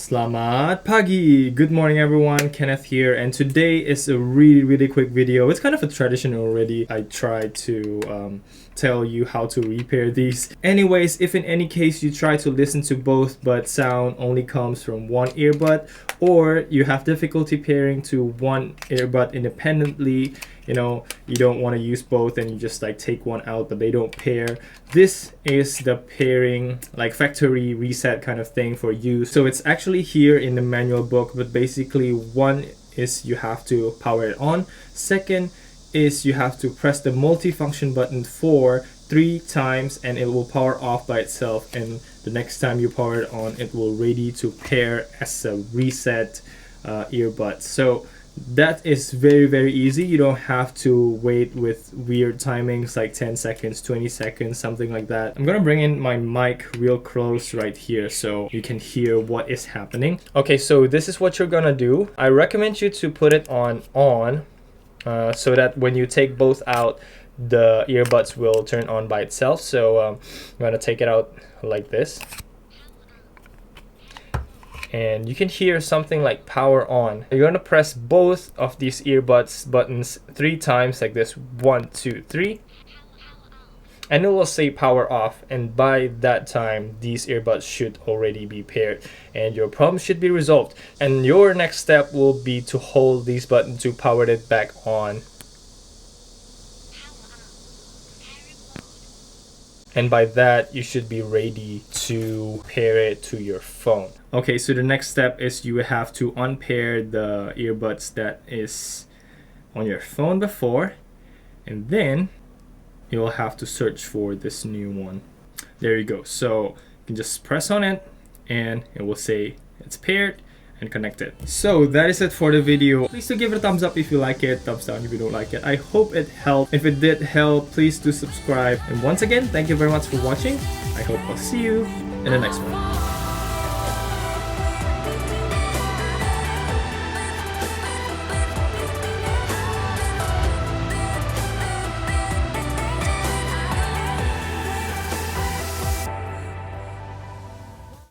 Selamat pagi! Good morning everyone, Kenneth here, and today is a really quick video. It's kind of a tradition already. I try to tell you how to repair these. Anyways, if in any case you try to listen to both but sound only comes from one earbud, or you have difficulty pairing to one earbud independently, you know, you don't want to use both and you just like take one out but they don't pair, this is the pairing like factory reset kind of thing for you. So it's actually here in the manual book, but basically one is you have to power it on, second is you have to press the multifunction button for 3 times and it will power off by itself, and the next time you power it on it will ready to pair as a reset earbud. So that is very easy. You don't have to wait with weird timings like 10 seconds, 20 seconds, something like that. I'm gonna bring in my mic real close right here so you can hear what is happening. Okay, so this is what you're gonna do. I recommend you to put it on so that when you take both out, the earbuds will turn on by itself. So I'm gonna take it out like this, and you can hear something like power on. You're gonna press both of these earbuds buttons 3 times like this, 1, 2, 3, and it will say power off, and by that time these earbuds should already be paired and your problem should be resolved. And your next step will be to hold these buttons to power it back on, and by that you should be ready to pair it to your phone. Okay, so the next step is you have to unpair the earbuds that is on your phone before, and then you'll have to search for this new one. There you go. So you can just press on it and it will say it's paired and connected. So that is it for the video. Please do give it a thumbs up if you like it, thumbs down if you don't like it. I hope it helped. If it did help, please do subscribe. And once again, thank you very much for watching. I hope I'll see you in the next one.